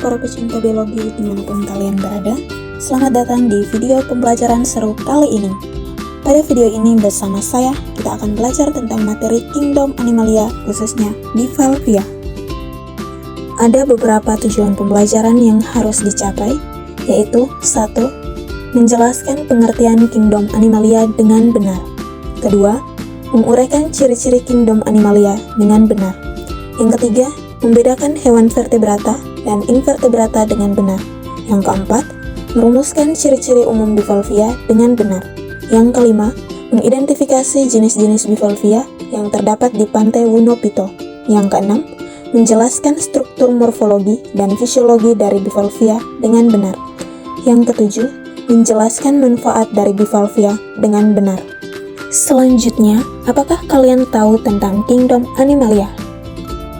para pecinta biologi dimanapun kalian berada. Selamat datang di video pembelajaran seru kali ini. Pada video ini bersama saya, kita akan belajar tentang materi Kingdom Animalia, khususnya Bivalvia. Ada beberapa tujuan pembelajaran yang harus dicapai, yaitu 1. Menjelaskan pengertian Kingdom Animalia dengan benar. 2. Menguraikan ciri-ciri Kingdom Animalia dengan benar. Yang ketiga, membedakan hewan vertebrata dan invertebrata dengan benar. Yang keempat, merumuskan ciri-ciri umum Bivalvia dengan benar. Yang kelima, mengidentifikasi jenis-jenis Bivalvia yang terdapat di pantai Wunopito. Yang keenam, menjelaskan struktur morfologi dan fisiologi dari Bivalvia dengan benar. Yang ketujuh, menjelaskan manfaat dari Bivalvia dengan benar. Selanjutnya, apakah kalian tahu tentang Kingdom Animalia?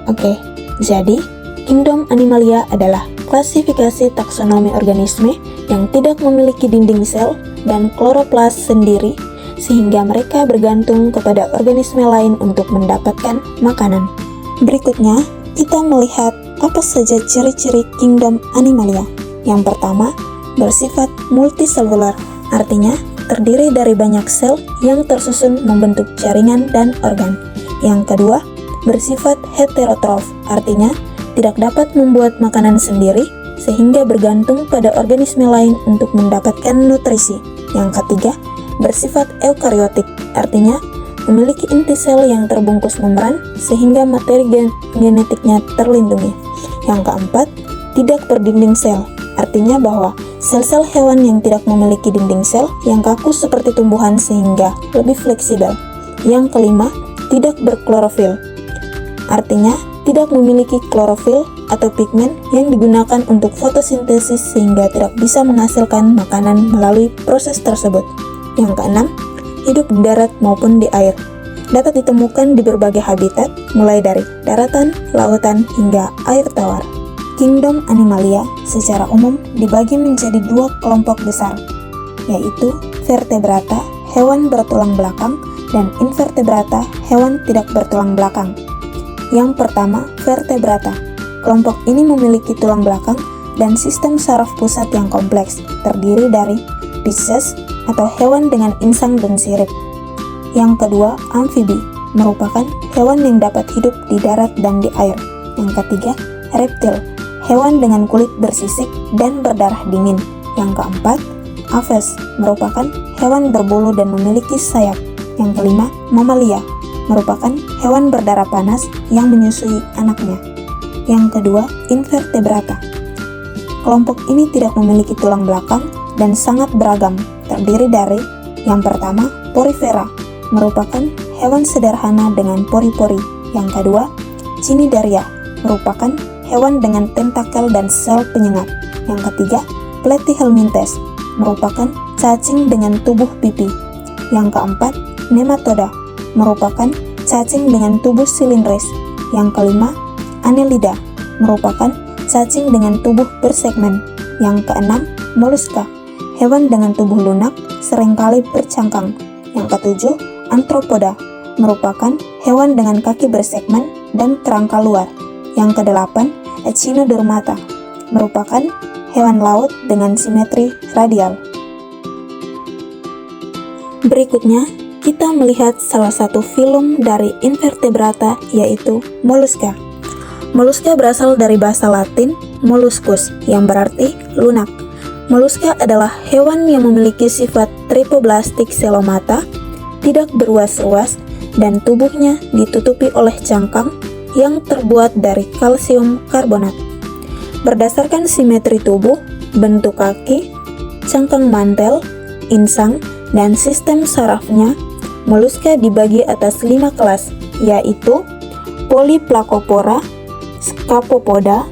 Oke, jadi Kingdom Animalia adalah klasifikasi taksonomi organisme yang tidak memiliki dinding sel dan kloroplas sendiri, sehingga mereka bergantung kepada organisme lain untuk mendapatkan makanan. Berikutnya, kita melihat apa saja ciri-ciri Kingdom Animalia. Yang pertama, bersifat multiselular, artinya terdiri dari banyak sel yang tersusun membentuk jaringan dan organ. Yang kedua, bersifat heterotrof, artinya tidak dapat membuat makanan sendiri sehingga bergantung pada organisme lain untuk mendapatkan nutrisi. Yang ketiga, bersifat eukariotik, artinya memiliki inti sel yang terbungkus membran sehingga materi genetiknya terlindungi. Yang keempat, tidak berdinding sel, artinya bahwa sel-sel hewan yang tidak memiliki dinding sel yang kaku seperti tumbuhan sehingga lebih fleksibel. Yang kelima, tidak berklorofil, artinya tidak memiliki klorofil atau pigmen yang digunakan untuk fotosintesis sehingga tidak bisa menghasilkan makanan melalui proses tersebut. Yang keenam, hidup di darat maupun di air. Dapat ditemukan di berbagai habitat, mulai dari daratan, lautan, hingga air tawar. Kingdom Animalia secara umum dibagi menjadi dua kelompok besar, yaitu vertebrata, hewan bertulang belakang, dan invertebrata, hewan tidak bertulang belakang. Yang pertama, vertebrata. Kelompok ini memiliki tulang belakang dan sistem saraf pusat yang kompleks, terdiri dari Pisces atau hewan dengan insang dan sirip. Yang kedua, amfibi, merupakan hewan yang dapat hidup di darat dan di air. Yang ketiga, reptil, hewan dengan kulit bersisik dan berdarah dingin. Yang keempat, aves, merupakan hewan berbulu dan memiliki sayap. Yang kelima, mamalia, merupakan hewan berdarah panas yang menyusui anaknya. Yang kedua, invertebrata. Kelompok ini tidak memiliki tulang belakang dan sangat beragam, terdiri dari yang pertama, porifera, merupakan hewan sederhana dengan pori-pori. Yang kedua, cnidaria, merupakan hewan dengan tentakel dan sel penyengat. Yang ketiga, platyhelminthes, merupakan cacing dengan tubuh pipi. Yang keempat, nematoda, merupakan cacing dengan tubuh silindris. Yang kelima, Annelida, merupakan cacing dengan tubuh bersegmen. Yang keenam, moluska, hewan dengan tubuh lunak, seringkali bercangkang. Yang ketujuh, Arthropoda, merupakan hewan dengan kaki bersegmen dan kerangka luar. Yang kedelapan, Echinodermata, merupakan hewan laut dengan simetri radial. Berikutnya, kita melihat salah satu filum dari invertebrata, yaitu moluska. Moluska berasal dari bahasa Latin molluscus, yang berarti lunak. Moluska adalah hewan yang memiliki sifat tripoblastik selomata, tidak beruas-ruas, dan tubuhnya ditutupi oleh cangkang yang terbuat dari kalsium karbonat. Berdasarkan simetri tubuh, bentuk kaki, cangkang mantel, insang, dan sistem sarafnya, moluska dibagi atas 5 kelas, yaitu Polyplacopora, Scapopoda,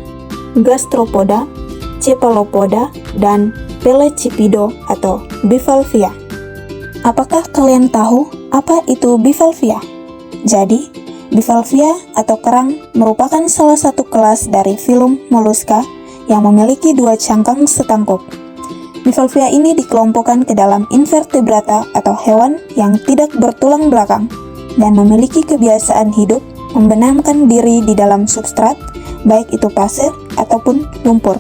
Gastropoda, Cephalopoda, dan Pelecypido atau Bivalvia. Apakah kalian tahu apa itu Bivalvia? Jadi, Bivalvia atau kerang merupakan salah satu kelas dari filum moluska yang memiliki 2 cangkang setangkup. Bivalvia ini dikelompokkan ke dalam invertebrata atau hewan yang tidak bertulang belakang dan memiliki kebiasaan hidup membenamkan diri di dalam substrat, baik itu pasir ataupun lumpur.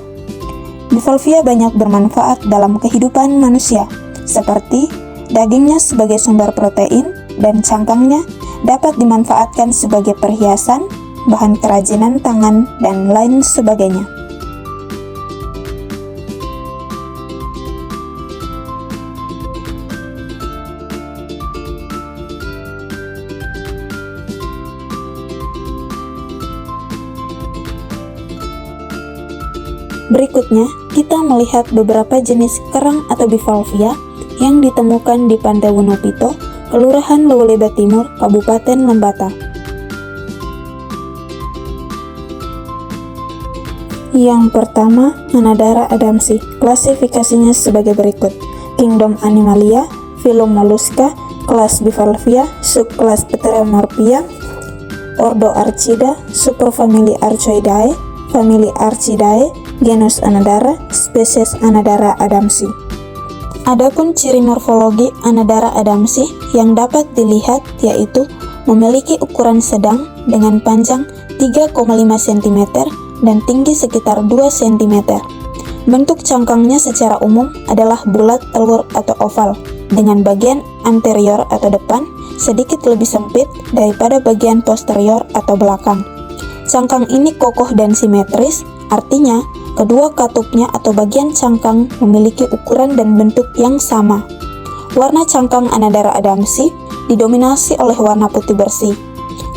Bivalvia banyak bermanfaat dalam kehidupan manusia, seperti dagingnya sebagai sumber protein dan cangkangnya dapat dimanfaatkan sebagai perhiasan, bahan kerajinan tangan, dan lain sebagainya. Berikutnya, kita melihat beberapa jenis kerang atau bivalvia yang ditemukan di Pantai Wonopito, Kelurahan Lewoleba Timur, Kabupaten Lembata. Yang pertama, Anadara adamsi. Klasifikasinya sebagai berikut: Kingdom Animalia, Phylum Mollusca, kelas Bivalvia, subkelas Pteromorphia, Ordo Archida, superfamili Archoidae, famili Archidae, genus Anadara, spesies Anadara adamsi. Adapun ciri morfologi Anadara adamsi yang dapat dilihat yaitu memiliki ukuran sedang dengan panjang 3,5 cm dan tinggi sekitar 2 cm. Bentuk cangkangnya secara umum adalah bulat telur atau oval, dengan bagian anterior atau depan sedikit lebih sempit daripada bagian posterior atau belakang. Cangkang ini kokoh dan simetris, artinya kedua katupnya atau bagian cangkang memiliki ukuran dan bentuk yang sama. Warna cangkang Anadara adamsi didominasi oleh warna putih bersih.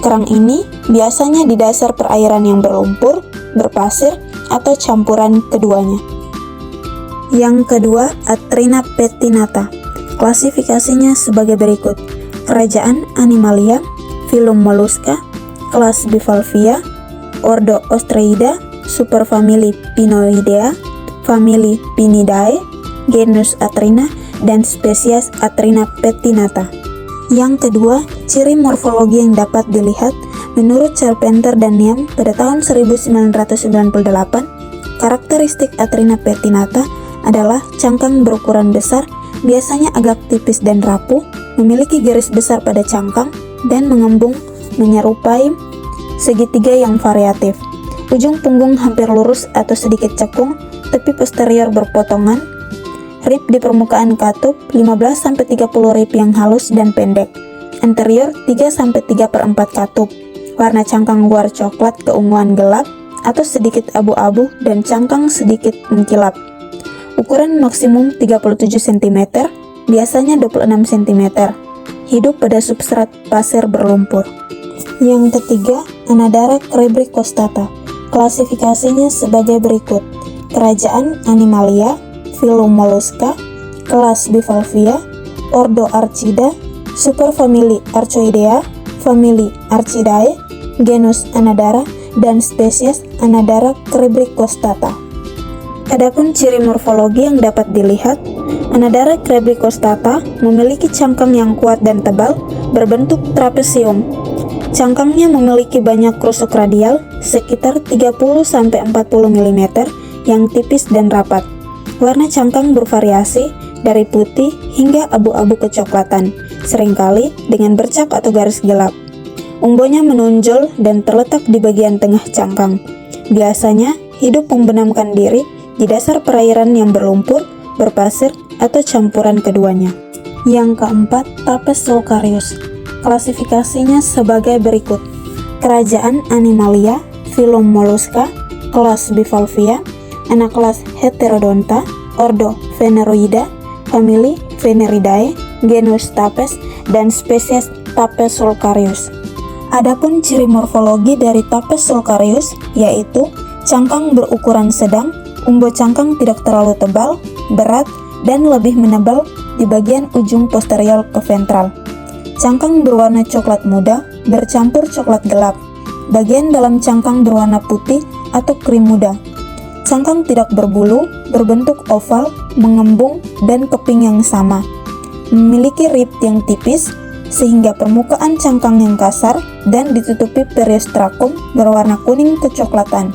Kerang ini biasanya di dasar perairan yang berlumpur, berpasir, atau campuran keduanya. Yang kedua, Atrina petinata. Klasifikasinya sebagai berikut: Kerajaan Animalia, Phylum Mollusca, kelas Bivalvia, Ordo Ostreida, superfamili Pinoidea, famili Pinidae, genus Atrina, dan spesies Atrina petinata. Yang kedua, ciri morfologi yang dapat dilihat menurut Charpenter dan Niam pada tahun 1998, karakteristik Atrina petinata adalah cangkang berukuran besar, biasanya agak tipis dan rapuh, memiliki garis besar pada cangkang, dan mengembung menyerupai segitiga yang variatif. Ujung punggung hampir lurus atau sedikit cekung, tepi posterior berpotongan. Rib di permukaan katup 15-30 rib yang halus dan pendek. Anterior 3-3/4 katup. Warna cangkang luar coklat keunguan gelap atau sedikit abu-abu dan cangkang sedikit mengkilap. Ukuran maksimum 37 cm, biasanya 26 cm. Hidup pada substrat pasir berlumpur. Yang ketiga, Anadara crebri-costata. Klasifikasinya sebagai berikut: Kerajaan Animalia, Phylum Mollusca, kelas Bivalvia, Ordo Archida, superfamili Archoidea, famili Archidae, genus Anadara, dan spesies Anadara crebri-costata. Adapun ciri morfologi yang dapat dilihat, Anadara crebri-costata memiliki cangkang yang kuat dan tebal, berbentuk trapesium. Cangkangnya memiliki banyak rusuk radial, sekitar 30-40 mm, yang tipis dan rapat. Warna cangkang bervariasi dari putih hingga abu-abu kecoklatan, seringkali dengan bercak atau garis gelap. Umbonya menonjol dan terletak di bagian tengah cangkang. Biasanya hidup membenamkan diri di dasar perairan yang berlumpur, berpasir, atau campuran keduanya. Yang keempat, Thapes sulcarius. Klasifikasinya sebagai berikut: Kerajaan Animalia, Phylum Mollusca, kelas Bivalvia, anak kelas Heterodonta, Ordo Phaneroida, famili Phaneridae, genus Thapes, dan spesies Thapes sulcarius. Adapun ciri morfologi dari Thapes sulcarius yaitu cangkang berukuran sedang, umbo cangkang tidak terlalu tebal, berat, dan lebih menebal di bagian ujung posterior ke ventral. Cangkang berwarna coklat muda bercampur coklat gelap. Bagian dalam cangkang berwarna putih atau krim muda. Cangkang tidak berbulu, berbentuk oval, mengembung, dan keping yang sama. Memiliki rib yang tipis, sehingga permukaan cangkang yang kasar dan ditutupi periostrakum berwarna kuning kecoklatan.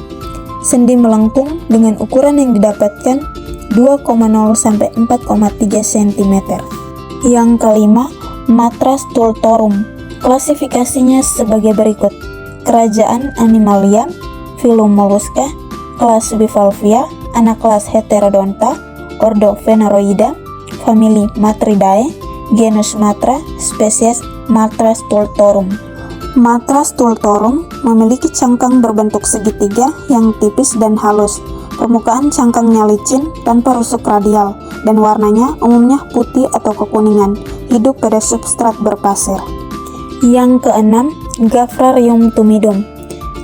Sendi melengkung dengan ukuran yang didapatkan 2,0-4,3 cm. Yang kelima, Matras stultorum. Klasifikasinya sebagai berikut: Kerajaan Animalia, Phylum Mollusca, kelas Bivalvia, anak kelas Heterodonta, ordo Phaneroida, famili Matridae, genus Matra, spesies Matra stultorum. Matra stultorum memiliki cangkang berbentuk segitiga yang tipis dan halus. Permukaan cangkangnya licin tanpa rusuk radial dan warnanya umumnya putih atau kekuningan, hidup pada substrat berpasir. Yang keenam, Gaphrarium tumidum.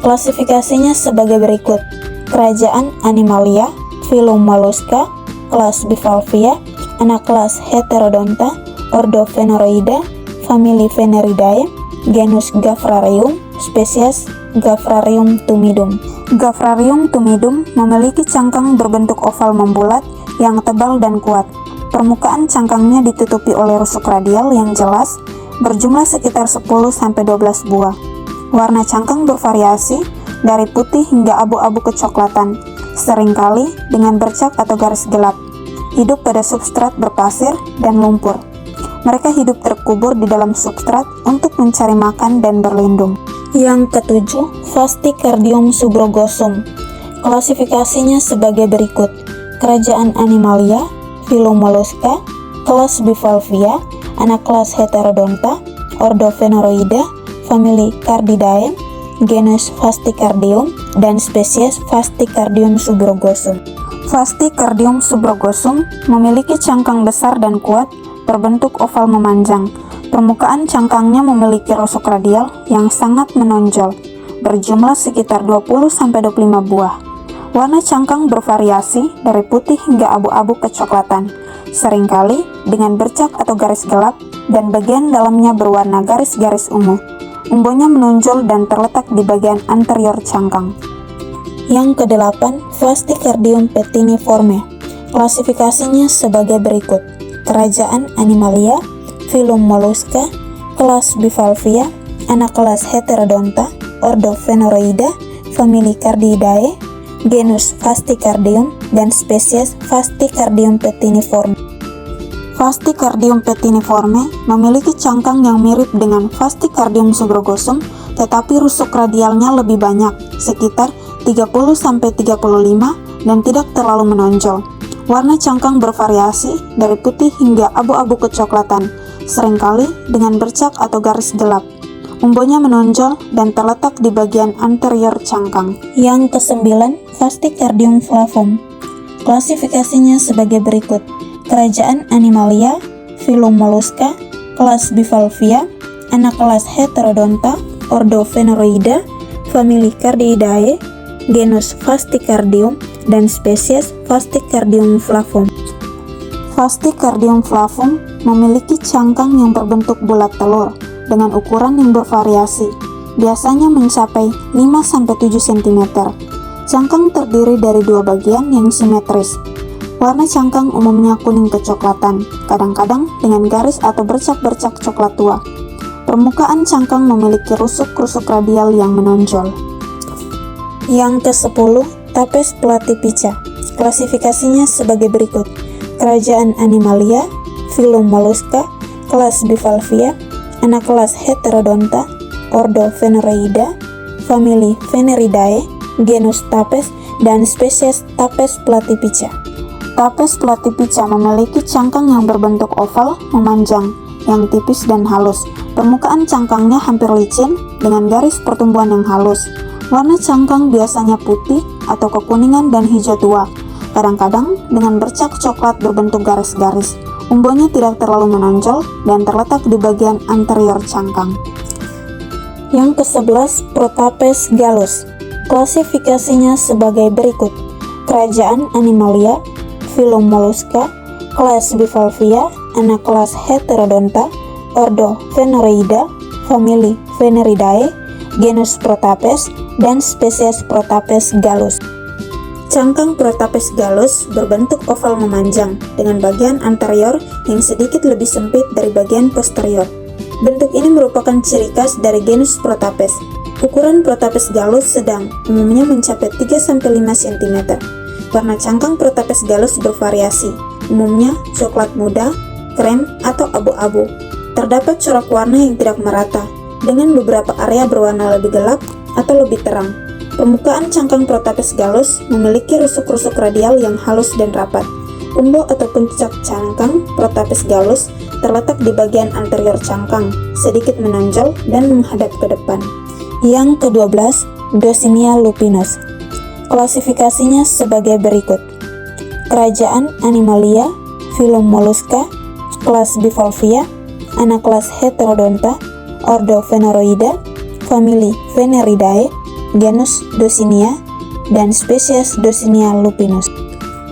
Klasifikasinya sebagai berikut. Kerajaan Animalia, filum Mollusca, kelas Bivalvia, anak kelas Heterodonta, ordo Phaneroida, famili Phaneridae, genus Gaphrarium, spesies Gaphrarium tumidum. Gaphrarium tumidum memiliki cangkang berbentuk oval membulat yang tebal dan kuat. Permukaan cangkangnya ditutupi oleh rusuk radial yang jelas, berjumlah sekitar 10-12 buah. Warna cangkang bervariasi dari putih hingga abu-abu kecoklatan, seringkali dengan bercak atau garis gelap. Hidup pada substrat berpasir dan lumpur. Mereka hidup terkubur di dalam substrat untuk mencari makan dan berlindung. Yang ketujuh, Fasticardium subrogosum. Klasifikasinya sebagai berikut. Kerajaan Animalia, filum Mollusca, kelas Bivalvia, anak kelas Heterodonta, ordo Phaneroida, famili Cardidae, genus Fasticardium, dan spesies Fasticardium subrogosum. Fasticardium subrogosum memiliki cangkang besar dan kuat, berbentuk oval memanjang. Permukaan cangkangnya memiliki rusuk radial yang sangat menonjol, berjumlah sekitar 20-25 buah. Warna cangkang bervariasi dari putih hingga abu-abu kecoklatan, seringkali dengan bercak atau garis gelap, dan bagian dalamnya berwarna garis-garis ungu. Umbonya menonjol dan terletak di bagian anterior cangkang. Yang kedelapan, Fasticardium petiniforme. Klasifikasinya sebagai berikut. Kerajaan Animalia, filum Mollusca, kelas Bivalvia, anak kelas Heterodonta, ordo Phaneroida, famili Cardidae, genus Fasticardium, dan spesies Fasticardium petiniforme. Fasticardium petiniforme memiliki cangkang yang mirip dengan Fasticardium subrogosum, tetapi rusuk radialnya lebih banyak, sekitar 30-35, dan tidak terlalu menonjol. Warna cangkang bervariasi dari putih hingga abu-abu kecoklatan, seringkali dengan bercak atau garis gelap. Umbonya menonjol dan terletak di bagian anterior cangkang. Yang kesembilan, Fasticardium flavum. Klasifikasinya sebagai berikut. Kerajaan Animalia, filum Mollusca, kelas Bivalvia, anak kelas Heterodonta, ordo Phaneroida, famili Cardidae, genus Fasticardium, dan spesies Fasticardium flavum. Fasticardium flavum memiliki cangkang yang berbentuk bulat telur dengan ukuran yang bervariasi, biasanya mencapai 5-7 cm. Cangkang terdiri dari dua bagian yang simetris. Warna cangkang umumnya kuning kecoklatan, kadang-kadang dengan garis atau bercak-bercak coklat tua. Permukaan cangkang memiliki rusuk-rusuk radial yang menonjol. Yang ke-10, Thapes platypica. Klasifikasinya sebagai berikut. Kerajaan Animalia, filum Mollusca, kelas Bivalvia, anak kelas Heterodonta, ordo Phaneroida, famili Phaneridae, genus Thapes, dan spesies Thapes platypica. Thapes platypica memiliki cangkang yang berbentuk oval, memanjang, yang tipis dan halus. Permukaan cangkangnya hampir licin dengan garis pertumbuhan yang halus. Warna cangkang biasanya putih atau kekuningan dan hijau tua, kadang-kadang dengan bercak coklat berbentuk garis-garis. Umbonya tidak terlalu menonjol dan terletak di bagian anterior cangkang. Yang ke-11, Prothapes gallus. Klasifikasinya sebagai berikut. Kerajaan Animalia, filum Mollusca, kelas Bivalvia, anak kelas Heterodonta, ordo Phaneroida, famili Phaneridae, genus Prothapes, dan spesies Prothapes gallus. Cangkang Prothapes gallus berbentuk oval memanjang dengan bagian anterior yang sedikit lebih sempit dari bagian posterior. Bentuk ini merupakan ciri khas dari genus Prothapes. Ukuran Prothapes gallus sedang, umumnya mencapai 3-5 cm. Warna cangkang Prothapes gallus bervariasi, umumnya coklat muda, krem, atau abu-abu. Terdapat corak warna yang tidak merata, dengan beberapa area berwarna lebih gelap atau lebih terang. Permukaan cangkang protapes gallus memiliki rusuk-rusuk radial yang halus dan rapat. Umbo atau puncak cangkang protapes gallus terletak di bagian anterior cangkang, sedikit menonjol dan menghadap ke depan. Yang ke-12, Dosinia lupinus. Klasifikasinya sebagai berikut. Kerajaan Animalia, filum Mollusca, kelas Bivalvia, anak kelas Heterodonta, ordo Phaneroida, famili Phaneridae, genus Dosinia, dan spesies Dosinia lupinus.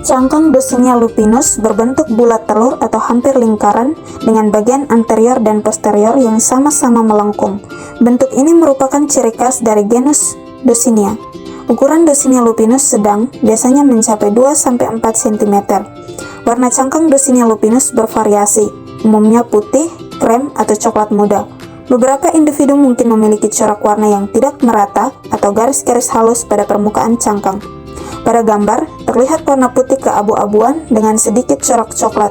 Cangkang Dosinia lupinus berbentuk bulat telur atau hampir lingkaran dengan bagian anterior dan posterior yang sama-sama melengkung. Bentuk ini merupakan ciri khas dari genus Dosinia. Ukuran Dosinia lupinus sedang, biasanya mencapai 2-4 cm. Warna cangkang Dosinia lupinus bervariasi, umumnya putih, krem, atau coklat muda. Beberapa individu mungkin memiliki corak warna yang tidak merata atau garis-garis halus pada permukaan cangkang. Pada gambar, terlihat warna putih keabu-abuan dengan sedikit corak coklat.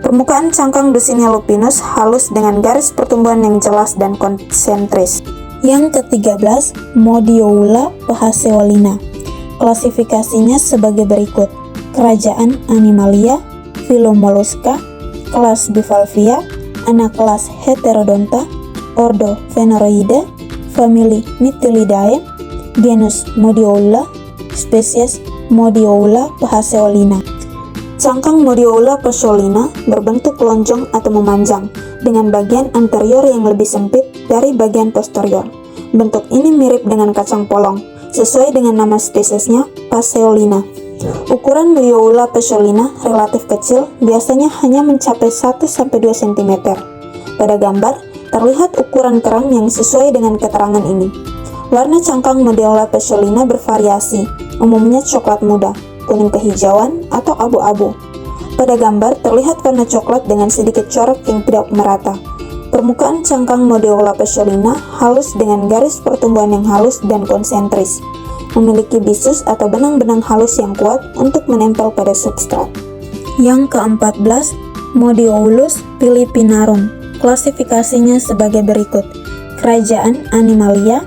Permukaan cangkang Dosinia lupinus halus dengan garis pertumbuhan yang jelas dan konsentris. Yang ke-13, Modioula phaseolina. Klasifikasinya sebagai berikut. Kerajaan Animalia, filum Mollusca, kelas Bivalvia, anak kelas Heterodonta, ordo Phaneroida, famili Mytilidae, genus Modioula, spesies Modioula phaseolina. Cangkang Modioula phaseolina berbentuk lonjong atau memanjang, dengan bagian anterior yang lebih sempit dari bagian posterior. Bentuk ini mirip dengan kacang polong, sesuai dengan nama spesiesnya Phaseolina. Ukuran Modioula phaseolina relatif kecil, biasanya hanya mencapai 1-2 cm. Pada gambar, terlihat ukuran kerang yang sesuai dengan keterangan ini. Warna cangkang Modioula phaseolina bervariasi, umumnya coklat muda, kuning kehijauan, atau abu-abu. Pada gambar, terlihat warna coklat dengan sedikit corak yang tidak merata. Permukaan cangkang Modioula phaseolina halus dengan garis pertumbuhan yang halus dan konsentris. Memiliki bisus atau benang-benang halus yang kuat untuk menempel pada substrat. Yang ke-14, Modioulus philippinarum. Klasifikasinya sebagai berikut. Kerajaan Animalia,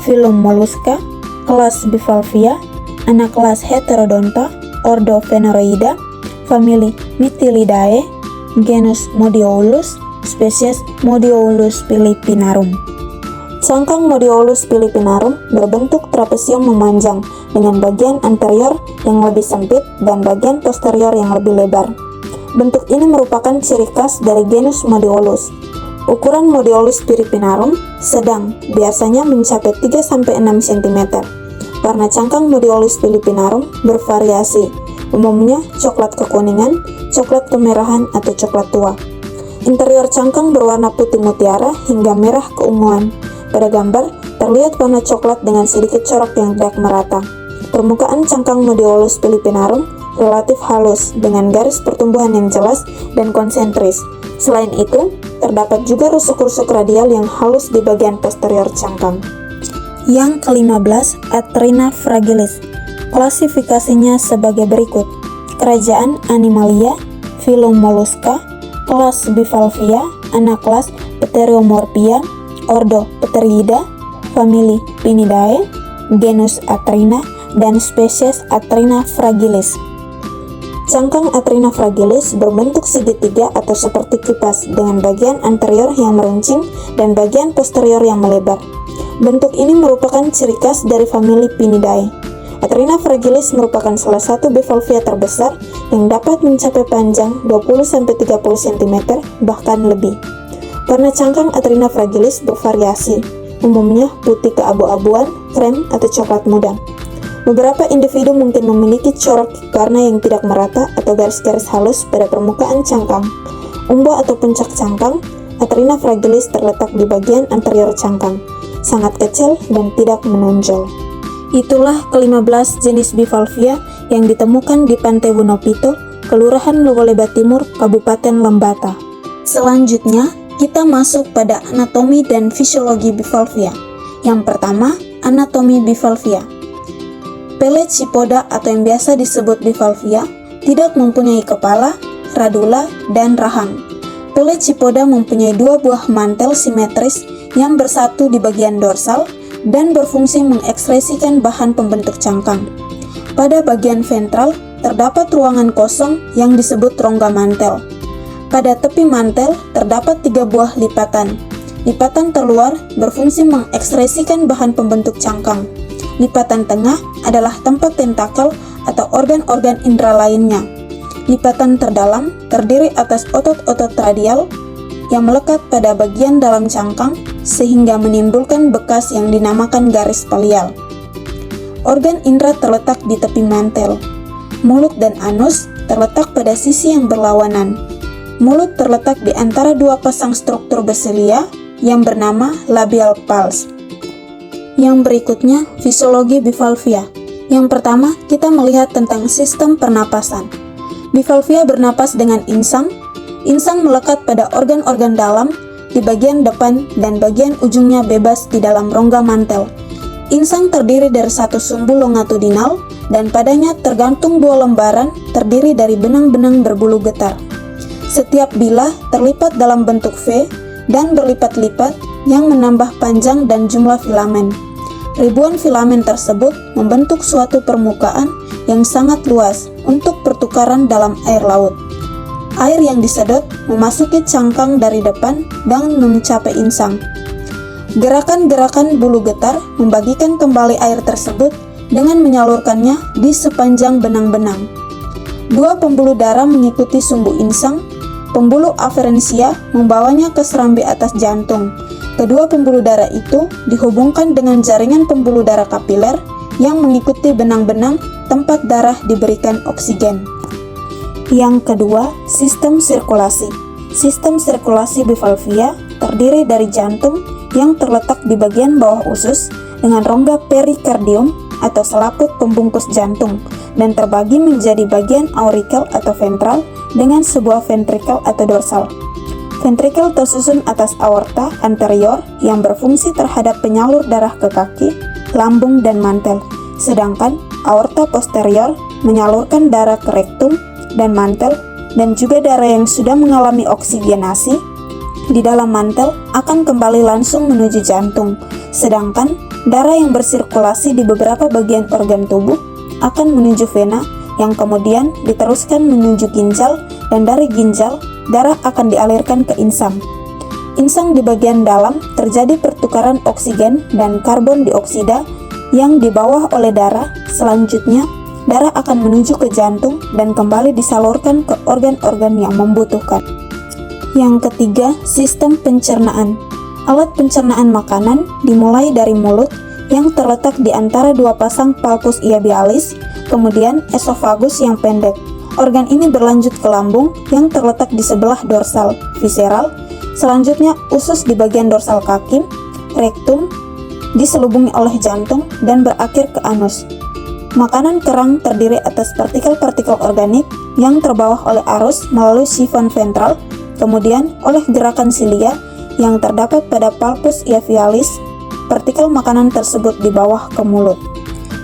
filum Mollusca, kelas Bivalvia, anak kelas Heterodonta, ordo Phaneroida, famili Mytilidae, genus Modioulus, spesies Modioulus philippinarum. Cangkang Modioulus philippinarum berbentuk trapesium memanjang dengan bagian anterior yang lebih sempit dan bagian posterior yang lebih lebar. Bentuk ini merupakan ciri khas dari genus Modioulus. Ukuran Modioulus philippinarum sedang, biasanya mencapai 3-6 cm. Warna cangkang Modioulus philippinarum bervariasi, umumnya coklat kekuningan, coklat kemerahan, atau coklat tua. Interior cangkang berwarna putih mutiara hingga merah keunguan. Pada gambar, terlihat warna coklat dengan sedikit corak yang tidak merata. Permukaan cangkang Modioulus philippinarum relatif halus dengan garis pertumbuhan yang jelas dan konsentris. Selain itu, terdapat juga rusuk-rusuk radial yang halus di bagian posterior cangkang. Yang ke-15, Atrina fragilis. Klasifikasinya sebagai berikut. Kerajaan Animalia, filum Mollusca, kelas Bivalvia, anak kelas Pteriomorphia, ordo Pteriida, famili Pinidae, genus Atrina, dan spesies Atrina fragilis. Cangkang Atrina fragilis berbentuk segitiga atau seperti kipas dengan bagian anterior yang meruncing dan bagian posterior yang melebar. Bentuk ini merupakan ciri khas dari famili Pinidae. Atrina fragilis merupakan salah satu bivalvia terbesar yang dapat mencapai panjang 20-30 cm bahkan lebih. Warna cangkang Atrina fragilis bervariasi, umumnya putih keabu-abuan, krem, atau coklat muda. Beberapa individu mungkin memiliki corak warna yang tidak merata atau garis-garis halus pada permukaan cangkang. Umbo atau puncak cangkang, Atrina fragilis terletak di bagian anterior cangkang, sangat kecil dan tidak menonjol. Itulah ke-15 jenis bivalvia yang ditemukan di Pantai Wunopito, Kelurahan Lowoleba Timur, Kabupaten Lembata. Selanjutnya, kita masuk pada anatomi dan fisiologi bivalvia. Yang pertama, anatomi bivalvia. Pelecypoda atau yang biasa disebut bivalvia tidak mempunyai kepala, radula, dan rahang. Pelecypoda mempunyai dua buah mantel simetris yang bersatu di bagian dorsal dan berfungsi mengekskresikan bahan pembentuk cangkang. Pada bagian ventral, terdapat ruangan kosong yang disebut rongga mantel. Pada tepi mantel, terdapat 3 buah lipatan. Lipatan terluar berfungsi mengekskresikan bahan pembentuk cangkang. Lipatan tengah adalah tempat tentakel atau organ-organ indera lainnya. Lipatan terdalam terdiri atas otot-otot radial yang melekat pada bagian dalam cangkang sehingga menimbulkan bekas yang dinamakan garis palial. Organ indera terletak di tepi mantel. Mulut dan anus terletak pada sisi yang berlawanan. Mulut terletak di antara 2 pasang struktur basilia yang bernama labial pulse. Yang berikutnya, fisiologi bivalvia. Yang pertama, kita melihat tentang sistem pernapasan. Bivalvia bernapas dengan insang. Insang melekat pada organ-organ dalam di bagian depan dan bagian ujungnya bebas di dalam rongga mantel. Insang terdiri dari 1 sumbu longitudinal dan padanya tergantung 2 lembaran terdiri dari benang-benang berbulu getar. Setiap bilah terlipat dalam bentuk V dan berlipat-lipat yang menambah panjang dan jumlah filamen. Ribuan filamen tersebut membentuk suatu permukaan yang sangat luas untuk pertukaran dalam air laut. Air yang disedot memasuki cangkang dari depan dan mencapai insang. Gerakan-gerakan bulu getar membagikan kembali air tersebut dengan menyalurkannya di sepanjang benang-benang. 2 pembuluh darah mengikuti sumbu insang. Pembuluh aferensia membawanya ke serambi atas jantung. Kedua pembuluh darah itu dihubungkan dengan jaringan pembuluh darah kapiler yang mengikuti benang-benang tempat darah diberikan oksigen. Yang kedua, sistem sirkulasi. Sistem sirkulasi bivalvia terdiri dari jantung yang terletak di bagian bawah usus dengan rongga perikardium atau selaput pembungkus jantung dan terbagi menjadi bagian aurikel atau ventral dengan sebuah ventrikel atau dorsal. Ventrikel tersusun atas aorta anterior yang berfungsi terhadap penyalur darah ke kaki, lambung, dan mantel, sedangkan aorta posterior menyalurkan darah ke rektum dan mantel, dan juga darah yang sudah mengalami oksigenasi di dalam mantel akan kembali langsung menuju jantung, sedangkan darah yang bersirkulasi di beberapa bagian organ tubuh akan menuju vena yang kemudian diteruskan menuju ginjal, dan dari ginjal darah akan dialirkan ke insang. Insang di bagian dalam terjadi pertukaran oksigen dan karbon dioksida yang dibawa oleh darah. Selanjutnya, darah akan menuju ke jantung dan kembali disalurkan ke organ-organ yang membutuhkan. Yang ketiga, sistem pencernaan. Alat pencernaan makanan dimulai dari mulut yang terletak di antara 2 pasang palpus labialis, kemudian esofagus yang pendek. Organ ini berlanjut ke lambung yang terletak di sebelah dorsal visceral, selanjutnya usus di bagian dorsal kaki, rektum diselubungi oleh jantung, dan berakhir ke anus. Makanan kerang terdiri atas partikel-partikel organik yang terbawa oleh arus melalui sifon ventral, kemudian oleh gerakan silia yang terdapat pada palpus labialis. Partikel makanan tersebut di bawah ke mulut.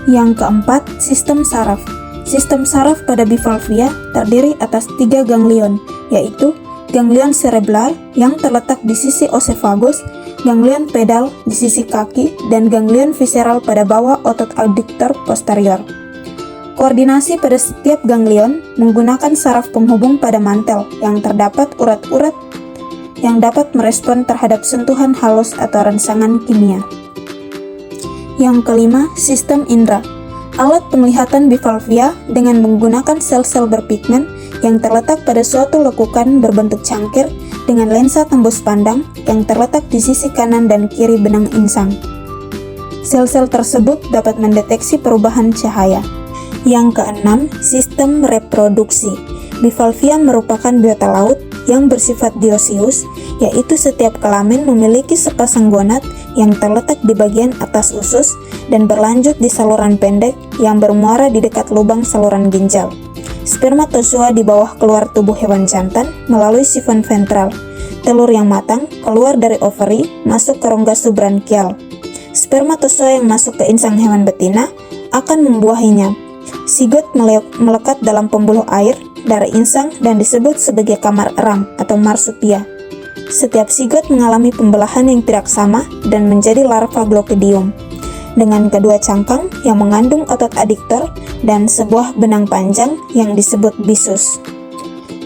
Yang keempat, sistem saraf. Sistem saraf pada bivalvia terdiri atas 3 ganglion, yaitu ganglion cerebral yang terletak di sisi osefagus, ganglion pedal di sisi kaki, dan ganglion visceral pada bawah otot adduktor posterior. Koordinasi pada setiap ganglion menggunakan saraf penghubung pada mantel yang terdapat urat-urat yang dapat merespon terhadap sentuhan halus atau rangsangan kimia. Yang kelima, sistem indera. Alat penglihatan bivalvia dengan menggunakan sel-sel berpigmen yang terletak pada suatu lekukan berbentuk cangkir dengan lensa tembus pandang yang terletak di sisi kanan dan kiri benang insang. Sel-sel tersebut dapat mendeteksi perubahan cahaya. Yang keenam, sistem reproduksi. Bivalvia merupakan biota laut yang bersifat dioecious, yaitu setiap kelamin memiliki sepasang gonad yang terletak di bagian atas usus dan berlanjut di saluran pendek yang bermuara di dekat lubang saluran ginjal. Spermatozoa di bawah keluar tubuh hewan jantan melalui sifon ventral. Telur yang matang keluar dari overi masuk ke rongga subbranchial. Spermatozoa yang masuk ke insang hewan betina akan membuahinya. Sigot melekat dalam pembuluh air dari insang dan disebut sebagai kamar eram atau marsupia. Setiap sigot mengalami pembelahan yang tidak sama dan menjadi larva glochidium. dengan kedua cangkang yang mengandung otot adductor dan sebuah benang panjang yang disebut bisus.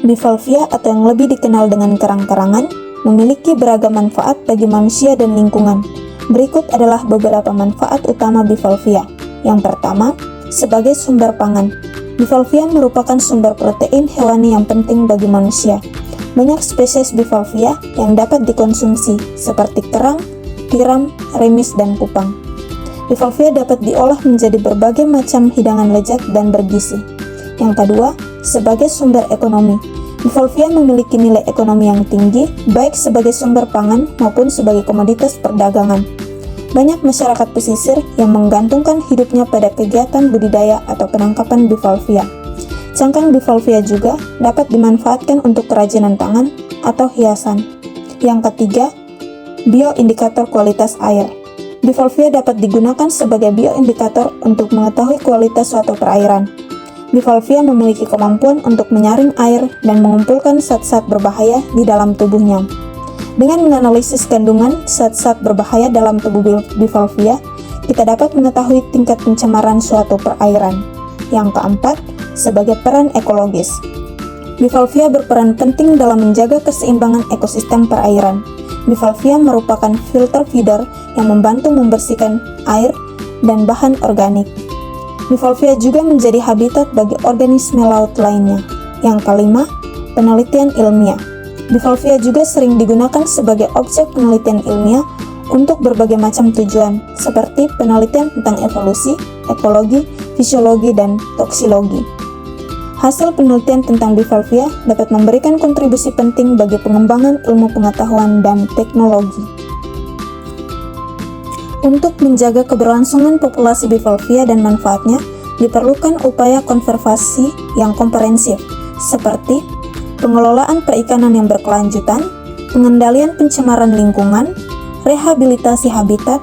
Bivalvia atau yang lebih dikenal dengan kerang-kerangan memiliki beragam manfaat bagi manusia dan lingkungan. Berikut adalah beberapa manfaat utama bivalvia. Yang pertama, sebagai sumber pangan. Bivalvia merupakan sumber protein hewani yang penting bagi manusia. Banyak spesies bivalvia yang dapat dikonsumsi seperti kerang, tiram, remis, dan kupang. Bivalvia dapat diolah menjadi berbagai macam hidangan lezat dan bergizi. Yang kedua, sebagai sumber ekonomi. Bivalvia memiliki nilai ekonomi yang tinggi, baik sebagai sumber pangan maupun sebagai komoditas perdagangan. Banyak masyarakat pesisir yang menggantungkan hidupnya pada kegiatan budidaya atau penangkapan bivalvia. Cangkang bivalvia juga dapat dimanfaatkan untuk kerajinan tangan atau hiasan. Yang ketiga, bioindikator kualitas air. Bivalvia dapat digunakan sebagai bioindikator untuk mengetahui kualitas suatu perairan. Bivalvia memiliki kemampuan untuk menyaring air dan mengumpulkan zat-zat berbahaya di dalam tubuhnya. Dengan menganalisis kandungan zat-zat berbahaya dalam tubuh bivalvia, kita dapat mengetahui tingkat pencemaran suatu perairan. Yang keempat, sebagai peran ekologis. Bivalvia berperan penting dalam menjaga keseimbangan ekosistem perairan. Bivalvia merupakan filter feeder yang membantu membersihkan air dan bahan organik. Bivalvia juga menjadi habitat bagi organisme laut lainnya. Yang kelima, penelitian ilmiah. Bivalvia juga sering digunakan sebagai objek penelitian ilmiah untuk berbagai macam tujuan, seperti penelitian tentang evolusi, ekologi, fisiologi, dan toksologi. Hasil penelitian tentang bivalvia dapat memberikan kontribusi penting bagi pengembangan ilmu pengetahuan dan teknologi. Untuk menjaga keberlangsungan populasi bivalvia dan manfaatnya, diperlukan upaya konservasi yang komprehensif, seperti pengelolaan perikanan yang berkelanjutan, pengendalian pencemaran lingkungan, rehabilitasi habitat,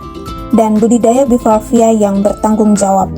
dan budidaya bivalvia yang bertanggung jawab.